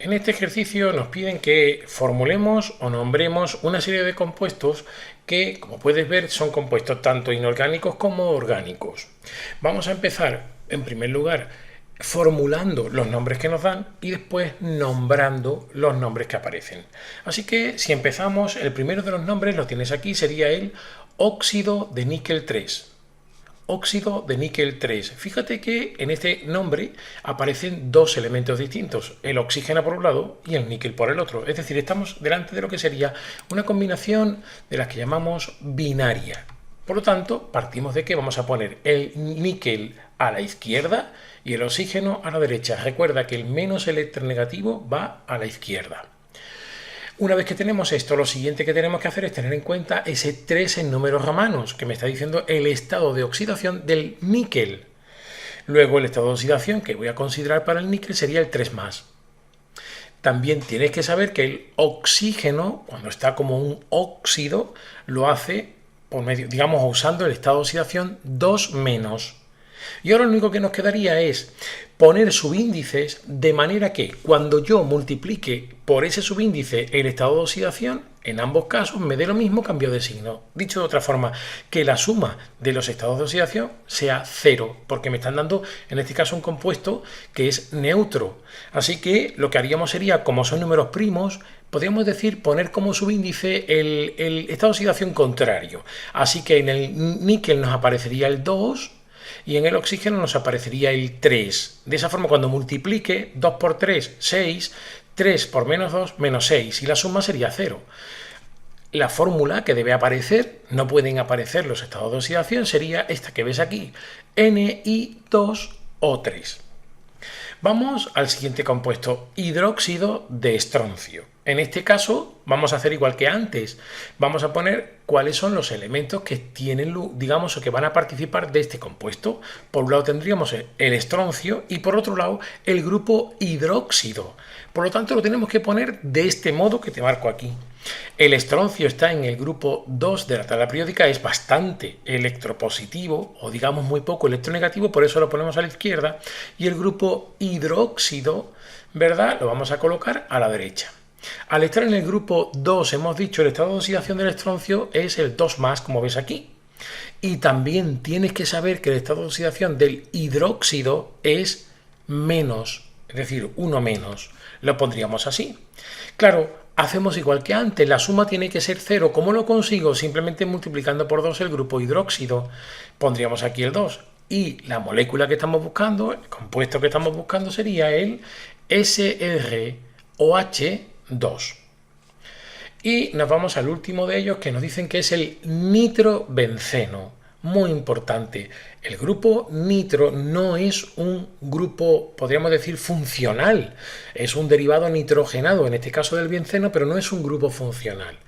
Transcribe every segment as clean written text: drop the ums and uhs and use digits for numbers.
En este ejercicio nos piden que formulemos o nombremos una serie de compuestos que, como puedes ver, son compuestos tanto inorgánicos como orgánicos. Vamos a empezar, en primer lugar, formulando los nombres que nos dan y después nombrando los nombres que aparecen. Así que si empezamos, el primero de los nombres lo tienes aquí, sería el óxido de níquel 3. Óxido de níquel 3. Fíjate que en este nombre aparecen dos elementos distintos, el oxígeno por un lado y el níquel por el otro. Es decir, estamos delante de lo que sería una combinación de las que llamamos binaria. Por lo tanto, partimos de que vamos a poner el níquel a la izquierda y el oxígeno a la derecha. Recuerda que el menos electronegativo va a la izquierda. Una vez que tenemos esto, lo siguiente que tenemos que hacer es tener en cuenta ese 3 en números romanos, que me está diciendo el estado de oxidación del níquel. Luego el estado de oxidación que voy a considerar para el níquel sería el 3 más. También tienes que saber que el oxígeno, cuando está como un óxido, lo hace por medio, digamos, usando el estado de oxidación 2 menos. Y ahora lo único que nos quedaría es poner subíndices de manera que cuando yo multiplique por ese subíndice el estado de oxidación, en ambos casos me dé lo mismo cambio de signo. Dicho de otra forma, que la suma de los estados de oxidación sea 0, porque me están dando en este caso un compuesto que es neutro. Así que lo que haríamos sería, como son números primos, podríamos decir poner como subíndice el estado de oxidación contrario. Así que en el níquel nos aparecería el 2, y en el oxígeno nos aparecería el 3. De esa forma, cuando multiplique 2 por 3, 6, 3 por menos 2, menos 6, y la suma sería 0. La fórmula que debe aparecer, no pueden aparecer los estados de oxidación, sería esta que ves aquí, Ni2O3. Vamos al siguiente compuesto, hidróxido de estroncio. En este caso vamos a hacer igual que antes. Vamos a poner cuáles son los elementos que tienen, digamos, o que van a participar de este compuesto. Por un lado tendríamos el estroncio y por otro lado el grupo hidróxido. Por lo tanto lo tenemos que poner de este modo que te marco aquí. El estroncio está en el grupo 2 de la tabla periódica, es bastante electropositivo o digamos muy poco electronegativo, por eso lo ponemos a la izquierda, y el grupo hidróxido, ¿verdad?, lo vamos a colocar a la derecha. Al estar en el grupo 2, hemos dicho, el estado de oxidación del estroncio es el 2 más, como ves aquí. Y también tienes que saber que el estado de oxidación del hidróxido es menos, es decir, 1 menos. Lo pondríamos así. Claro, hacemos igual que antes, la suma tiene que ser 0. ¿Cómo lo consigo? Simplemente multiplicando por 2 el grupo hidróxido. Pondríamos aquí el 2. Y la molécula que estamos buscando, el compuesto que estamos buscando sería el SROH2. Y nos vamos al último de ellos, que nos dicen que es el nitrobenceno. Muy importante, el grupo nitro no es un grupo, podríamos decir, funcional. Es un derivado nitrogenado, en este caso del benceno, pero no es un grupo funcional.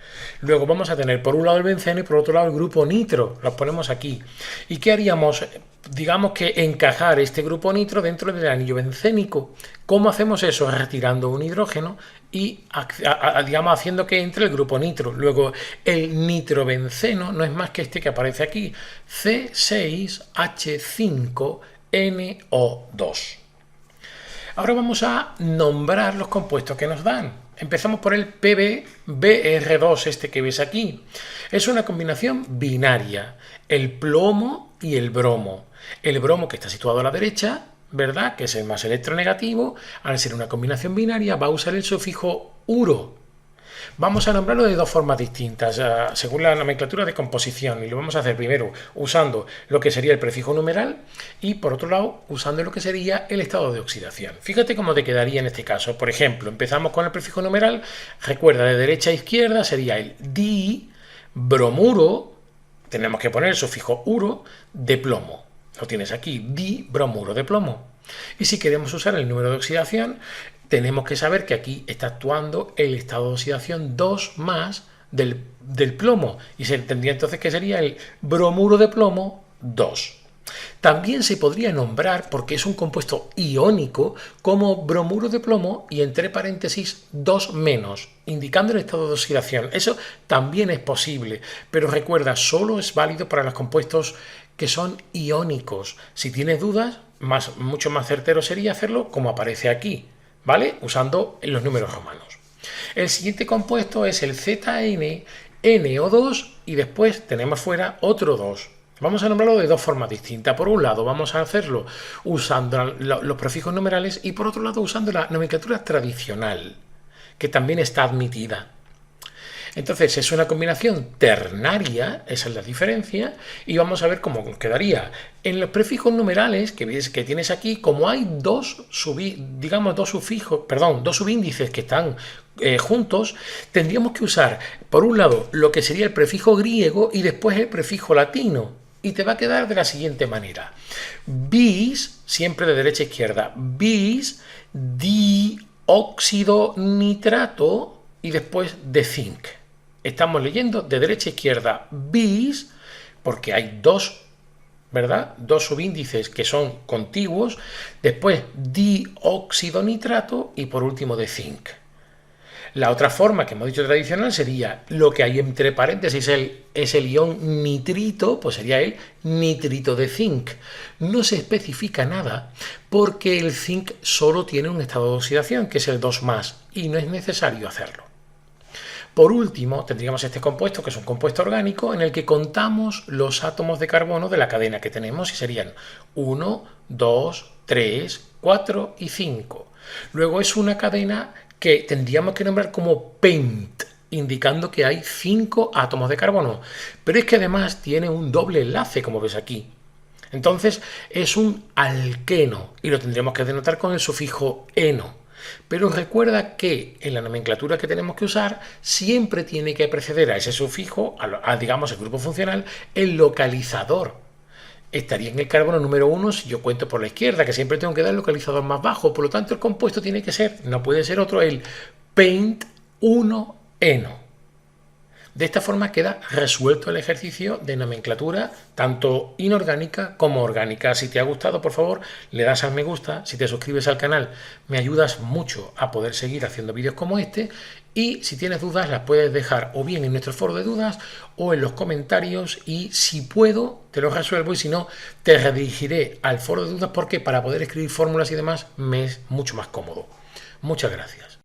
Luego vamos a tener por un lado el benceno y por otro lado el grupo nitro. Los ponemos aquí. ¿Y qué haríamos? Digamos que encajar este grupo nitro dentro del anillo bencénico. ¿Cómo hacemos eso? Retirando un hidrógeno y digamos haciendo que entre el grupo nitro. Luego el nitrobenceno no es más que este que aparece aquí, C6H5NO2. Ahora vamos a nombrar los compuestos que nos dan. Empezamos por el PbBr2, este que ves aquí. Es una combinación binaria, el plomo y el bromo. El bromo, que está situado a la derecha, ¿verdad?, que es el más electronegativo, al ser una combinación binaria va a usar el sufijo uro. Vamos a nombrarlo de dos formas distintas, según la nomenclatura de composición, y lo vamos a hacer primero usando lo que sería el prefijo numeral y por otro lado usando lo que sería el estado de oxidación. Fíjate cómo te quedaría en este caso. Por ejemplo, empezamos con el prefijo numeral, recuerda, de derecha a izquierda sería el dibromuro, tenemos que poner el sufijo uro, de plomo. Lo tienes aquí, dibromuro de plomo. Y si queremos usar el número de oxidación, tenemos que saber que aquí está actuando el estado de oxidación 2 más del plomo. Y se tendría entonces que sería el bromuro de plomo 2. También se podría nombrar, porque es un compuesto iónico, como bromuro de plomo y entre paréntesis 2 menos, indicando el estado de oxidación. Eso también es posible, pero recuerda, solo es válido para los compuestos que son iónicos. Si tienes dudas, mucho más certero sería hacerlo como aparece aquí. ¿vale? Usando los números romanos. El siguiente compuesto es el ZN, NO2 y después tenemos fuera otro 2. Vamos a nombrarlo de dos formas distintas. Por un lado vamos a hacerlo usando los prefijos numerales y por otro lado usando la nomenclatura tradicional, que también está admitida. Entonces es una combinación ternaria, esa es la diferencia, y vamos a ver cómo quedaría. En los prefijos numerales que ves que tienes aquí, como hay dos subíndices que están juntos, tendríamos que usar, por un lado, lo que sería el prefijo griego y después el prefijo latino. Y te va a quedar de la siguiente manera. Bis, siempre de derecha a izquierda, bis dióxido nitrato y después de zinc. Estamos leyendo de derecha a izquierda bis, porque hay dos, ¿verdad? Dos subíndices que son contiguos, después dióxido nitrato y por último de zinc. La otra forma que hemos dicho tradicional sería lo que hay entre paréntesis, es el ion nitrito, pues sería el nitrito de zinc. No se especifica nada porque el zinc solo tiene un estado de oxidación, que es el 2+, y no es necesario hacerlo. Por último, tendríamos este compuesto, que es un compuesto orgánico, en el que contamos los átomos de carbono de la cadena que tenemos y serían 1, 2, 3, 4 y 5. Luego es una cadena que tendríamos que nombrar como pent, indicando que hay 5 átomos de carbono. Pero es que además tiene un doble enlace, como ves aquí. Entonces es un alqueno y lo tendríamos que denotar con el sufijo eno. Pero recuerda que en la nomenclatura que tenemos que usar siempre tiene que preceder a ese sufijo, digamos el grupo funcional, el localizador. Estaría en el carbono número 1 si yo cuento por la izquierda, que siempre tengo que dar el localizador más bajo. Por lo tanto, el compuesto tiene que ser, no puede ser otro, el pent 1-eno. De esta forma queda resuelto el ejercicio de nomenclatura tanto inorgánica como orgánica. Si te ha gustado, por favor, le das al me gusta. Si te suscribes al canal, me ayudas mucho a poder seguir haciendo vídeos como este. Y si tienes dudas, las puedes dejar o bien en nuestro foro de dudas o en los comentarios y si puedo, te lo resuelvo y si no, te redirigiré al foro de dudas porque para poder escribir fórmulas y demás me es mucho más cómodo. Muchas gracias.